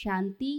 शांति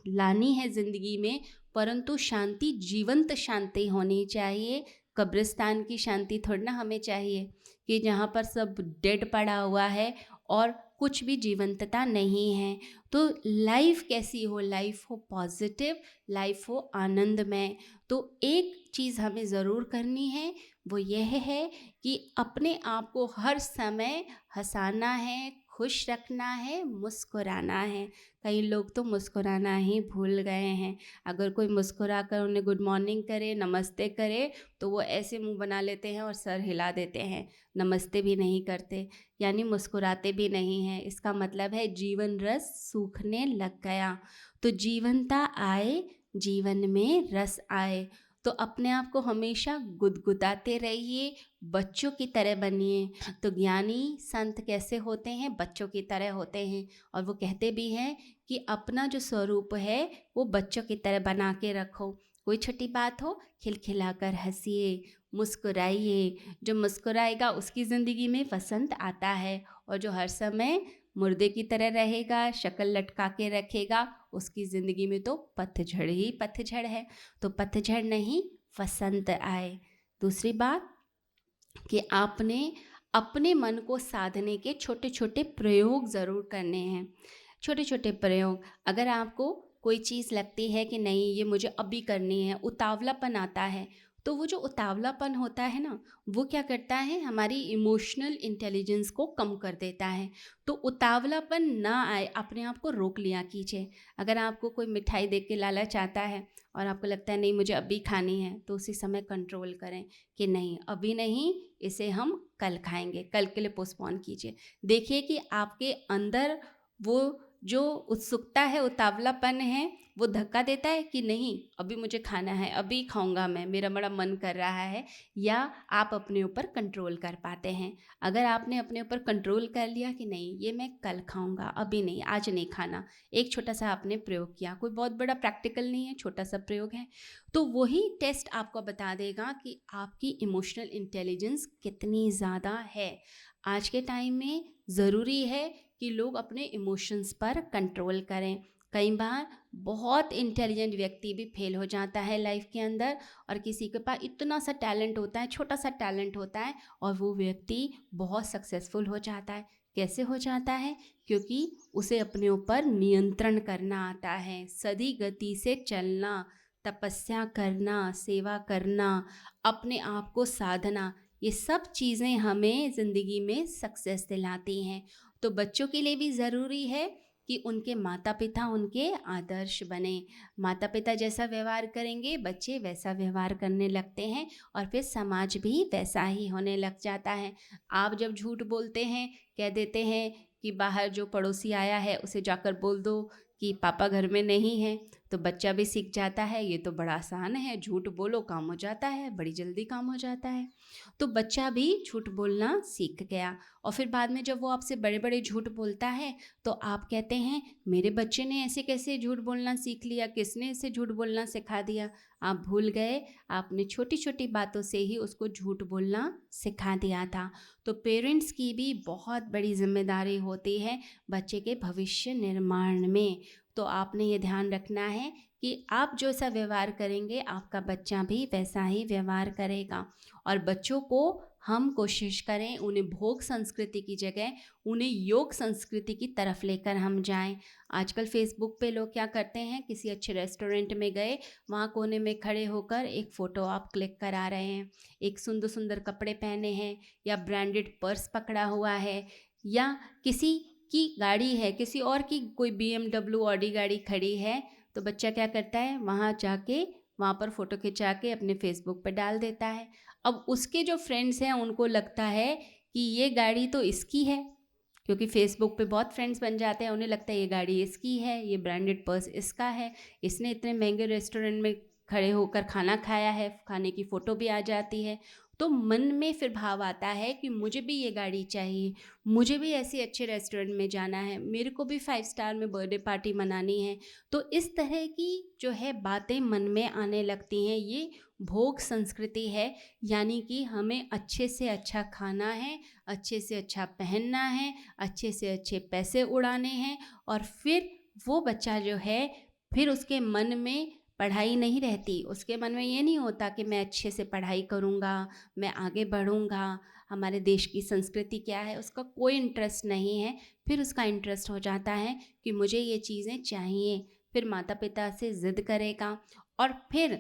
लानी है ज़िंदगी में, परंतु शांति जीवंत शांति होनी चाहिए। कब्रिस्तान की शांति थोड़ी ना हमें चाहिए कि जहाँ पर सब डेड पड़ा हुआ है और कुछ भी जीवंतता नहीं है। तो लाइफ कैसी हो? लाइफ हो पॉजिटिव, लाइफ हो आनंदमय। तो एक चीज़ हमें ज़रूर करनी है, वो यह है कि अपने आप को हर समय हंसाना है, खुश रखना है, मुस्कुराना है। कई लोग तो मुस्कुराना ही भूल गए हैं। अगर कोई मुस्कुरा कर उन्हें गुड मॉर्निंग करे, नमस्ते करे, तो वो ऐसे मुंह बना लेते हैं और सर हिला देते हैं, नमस्ते भी नहीं करते, यानी मुस्कुराते भी नहीं हैं। इसका मतलब है जीवन रस सूखने लग गया। तो जीवनता आए, जीवन में रस आए। तो अपने आप को हमेशा गुदगुदाते रहिए, बच्चों की तरह बनिए। तो ज्ञानी संत कैसे होते हैं? बच्चों की तरह होते हैं। और वो कहते भी हैं कि अपना जो स्वरूप है वो बच्चों की तरह बना के रखो। कोई छोटी बात हो, खिलखिलाकर हंसिए, मुस्कुराइए। जो मुस्कुराएगा उसकी ज़िंदगी में वसंत आता है, और जो हर समय मुर्दे की तरह रहेगा, शक्ल लटका के रखेगा, उसकी ज़िंदगी में तो पतझड़ ही पतझड़ है। तो पतझड़ नहीं, वसंत आए। दूसरी बात कि आपने अपने मन को साधने के छोटे छोटे प्रयोग ज़रूर करने हैं। छोटे छोटे प्रयोग, अगर आपको कोई चीज़ लगती है कि नहीं ये मुझे अभी करनी है, उतावलापन आता है, तो वो जो उतावलापन होता है ना, वो क्या करता है, हमारी इमोशनल इंटेलिजेंस को कम कर देता है। तो उतावलापन ना आए, अपने आप को रोक लिया कीजिए। अगर आपको कोई मिठाई देख के लालच आता है और आपको लगता है नहीं मुझे अभी खानी है, तो उसी समय कंट्रोल करें कि नहीं अभी नहीं, इसे हम कल खाएंगे, कल के लिए पोस्टपोन कीजिए। देखिए कि आपके अंदर वो जो उत्सुकता है, उतावलापन है, वो धक्का देता है कि नहीं अभी मुझे खाना है, अभी खाऊंगा मैं, मेरा बड़ा मन कर रहा है, या आप अपने ऊपर कंट्रोल कर पाते हैं। अगर आपने अपने ऊपर कंट्रोल कर लिया कि नहीं ये मैं कल खाऊंगा, अभी नहीं, आज नहीं खाना, एक छोटा सा आपने प्रयोग किया, कोई बहुत बड़ा प्रैक्टिकल नहीं है, छोटा सा प्रयोग है, तो वही टेस्ट आपको बता देगा कि आपकी इमोशनल इंटेलिजेंस कितनी ज़्यादा है। आज के टाइम में ज़रूरी है कि लोग अपने इमोशंस पर कंट्रोल करें। कई बार बहुत इंटेलिजेंट व्यक्ति भी फेल हो जाता है लाइफ के अंदर, और किसी के पास इतना सा टैलेंट होता है, छोटा सा टैलेंट होता है, और वो व्यक्ति बहुत सक्सेसफुल हो जाता है। कैसे हो जाता है? क्योंकि उसे अपने ऊपर नियंत्रण करना आता है, सदी गति से चलना, तपस्या करना, सेवा करना, अपने आप को साधना, ये सब चीज़ें हमें ज़िंदगी में सक्सेस दिलाती हैं। तो बच्चों के लिए भी ज़रूरी है कि उनके माता पिता उनके आदर्श बने। माता पिता जैसा व्यवहार करेंगे, बच्चे वैसा व्यवहार करने लगते हैं, और फिर समाज भी वैसा ही होने लग जाता है। आप जब झूठ बोलते हैं, कह देते हैं कि बाहर जो पड़ोसी आया है उसे जाकर बोल दो कि पापा घर में नहीं है, तो बच्चा भी सीख जाता है ये तो बड़ा आसान है, झूठ बोलो काम हो जाता है, बड़ी जल्दी काम हो जाता है। तो बच्चा भी झूठ बोलना सीख गया, और फिर बाद में जब वो आपसे बड़े बड़े झूठ बोलता है तो आप कहते हैं मेरे बच्चे ने ऐसे कैसे झूठ बोलना सीख लिया, किसने इसे झूठ बोलना सिखा दिया? आप भूल गए, आपने छोटी छोटी बातों से ही उसको झूठ बोलना सिखा दिया था। तो पेरेंट्स की भी बहुत बड़ी जिम्मेदारी होती है बच्चे के भविष्य निर्माण में। तो आपने ये ध्यान रखना है कि आप जो सा व्यवहार करेंगे आपका बच्चा भी वैसा ही व्यवहार करेगा। और बच्चों को हम कोशिश करें उन्हें भोग संस्कृति की जगह उन्हें योग संस्कृति की तरफ लेकर हम जाएं। आजकल फेसबुक पे लोग क्या करते हैं, किसी अच्छे रेस्टोरेंट में गए, वहाँ कोने में खड़े होकर एक फ़ोटो आप क्लिक करा रहे हैं, एक सुंदर सुंदर कपड़े पहने हैं, या ब्रांडेड पर्स पकड़ा हुआ है, या किसी की गाड़ी है, किसी और की कोई BMW ऑडी गाड़ी खड़ी है, तो बच्चा क्या करता है, वहाँ जाके वहाँ पर फ़ोटो खिंचा के अपने फेसबुक पे डाल देता है। अब उसके जो फ्रेंड्स हैं उनको लगता है कि ये गाड़ी तो इसकी है, क्योंकि फेसबुक पे बहुत फ्रेंड्स बन जाते हैं, उन्हें लगता है ये गाड़ी इसकी है, ये ब्रांडेड पर्स इसका है, इसने इतने महंगे रेस्टोरेंट में खड़े होकर खाना खाया है, खाने की फ़ोटो भी आ जाती है। तो मन में फिर भाव आता है कि मुझे भी ये गाड़ी चाहिए, मुझे भी ऐसे अच्छे रेस्टोरेंट में जाना है, मेरे को भी 5 स्टार में बर्थडे पार्टी मनानी है। तो इस तरह की जो है बातें मन में आने लगती हैं, ये भोग संस्कृति है। यानी कि हमें अच्छे से अच्छा खाना है, अच्छे से अच्छा पहनना है, अच्छे से अच्छे पैसे उड़ाने हैं, और फिर वो बच्चा जो है फिर उसके मन में पढ़ाई नहीं रहती, उसके मन में ये नहीं होता कि मैं अच्छे से पढ़ाई करूँगा, मैं आगे बढ़ूँगा, हमारे देश की संस्कृति क्या है, उसका कोई इंटरेस्ट नहीं है। फिर उसका इंटरेस्ट हो जाता है कि मुझे ये चीज़ें चाहिए, फिर माता पिता से ज़िद करेगा और फिर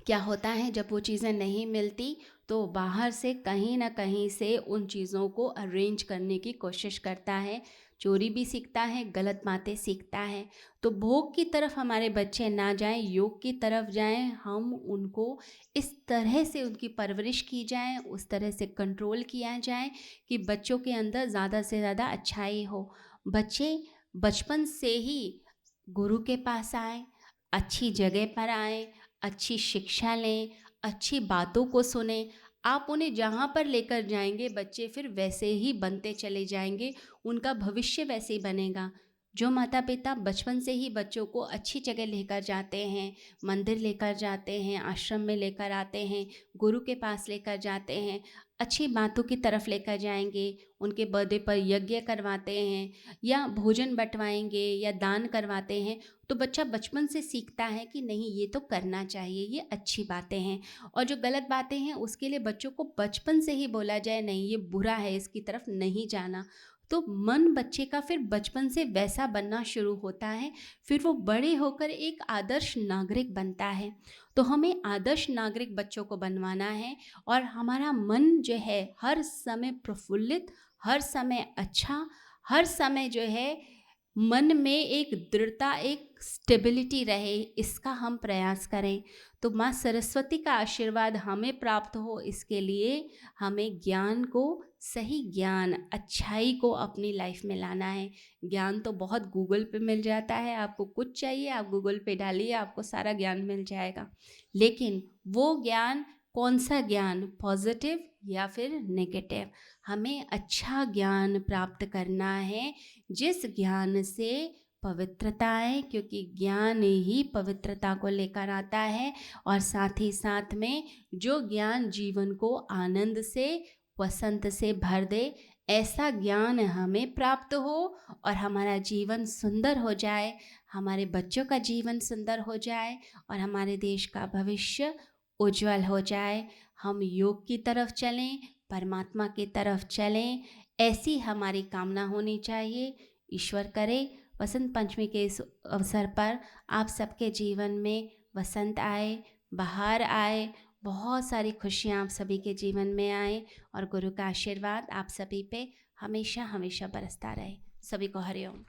क्या होता है जब वो चीज़ें नहीं मिलती तो बाहर से कहीं ना कहीं से उन चीज़ों को अरेंज करने की कोशिश करता है, चोरी भी सीखता है, गलत बातें सीखता है। तो भोग की तरफ हमारे बच्चे ना जाएं, योग की तरफ जाएं। हम उनको इस तरह से उनकी परवरिश की जाए, उस तरह से कंट्रोल किया जाए कि बच्चों के अंदर ज़्यादा से ज़्यादा अच्छाई हो। बच्चे बचपन से ही गुरु के पास आए, अच्छी जगह पर आए, अच्छी शिक्षा लें, अच्छी बातों को सुने। आप उन्हें जहाँ पर लेकर जाएंगे बच्चे फिर वैसे ही बनते चले जाएंगे, उनका भविष्य वैसे ही बनेगा। जो माता पिता बचपन से ही बच्चों को अच्छी जगह लेकर जाते हैं, मंदिर लेकर जाते हैं, आश्रम में लेकर आते हैं, गुरु के पास लेकर जाते हैं, अच्छी बातों की तरफ लेकर जाएंगे, उनके बर्थडे पर यज्ञ करवाते हैं या भोजन बंटवाएंगे या दान करवाते हैं, तो बच्चा बचपन से सीखता है कि नहीं ये तो करना चाहिए, ये अच्छी बातें हैं। और जो गलत बातें हैं उसके लिए बच्चों को बचपन से ही बोला जाए नहीं ये बुरा है, इसकी तरफ नहीं जाना। तो मन बच्चे का फिर बचपन से वैसा बनना शुरू होता है, फिर वो बड़े होकर एक आदर्श नागरिक बनता है। तो हमें आदर्श नागरिक बच्चों को बनवाना है और हमारा मन जो है हर समय प्रफुल्लित, हर समय अच्छा, हर समय जो है मन में एक दृढ़ता, एक स्टेबिलिटी रहे, इसका हम प्रयास करें। तो माँ सरस्वती का आशीर्वाद हमें प्राप्त हो, इसके लिए हमें ज्ञान को, सही ज्ञान, अच्छाई को अपनी लाइफ में लाना है। ज्ञान तो बहुत गूगल पे मिल जाता है, आपको कुछ चाहिए आप गूगल पे डालिए, आपको सारा ज्ञान मिल जाएगा। लेकिन वो ज्ञान कौन सा ज्ञान, पॉजिटिव या फिर नेगेटिव? हमें अच्छा ज्ञान प्राप्त करना है जिस ज्ञान से पवित्रता आए, क्योंकि ज्ञान ही पवित्रता को लेकर आता है। और साथ ही साथ में जो ज्ञान जीवन को आनंद से, वसंत से भर दे, ऐसा ज्ञान हमें प्राप्त हो और हमारा जीवन सुंदर हो जाए, हमारे बच्चों का जीवन सुंदर हो जाए और हमारे देश का भविष्य उज्जवल हो जाए। हम योग की तरफ चलें, परमात्मा की तरफ चलें, ऐसी हमारी कामना होनी चाहिए। ईश्वर करे वसंत पंचमी के इस अवसर पर आप सबके जीवन में वसंत आए, बहार आए, बहुत सारी खुशियाँ आप सभी के जीवन में आए और गुरु का आशीर्वाद आप सभी पे हमेशा हमेशा बरसता रहे। सभी को हरिओम।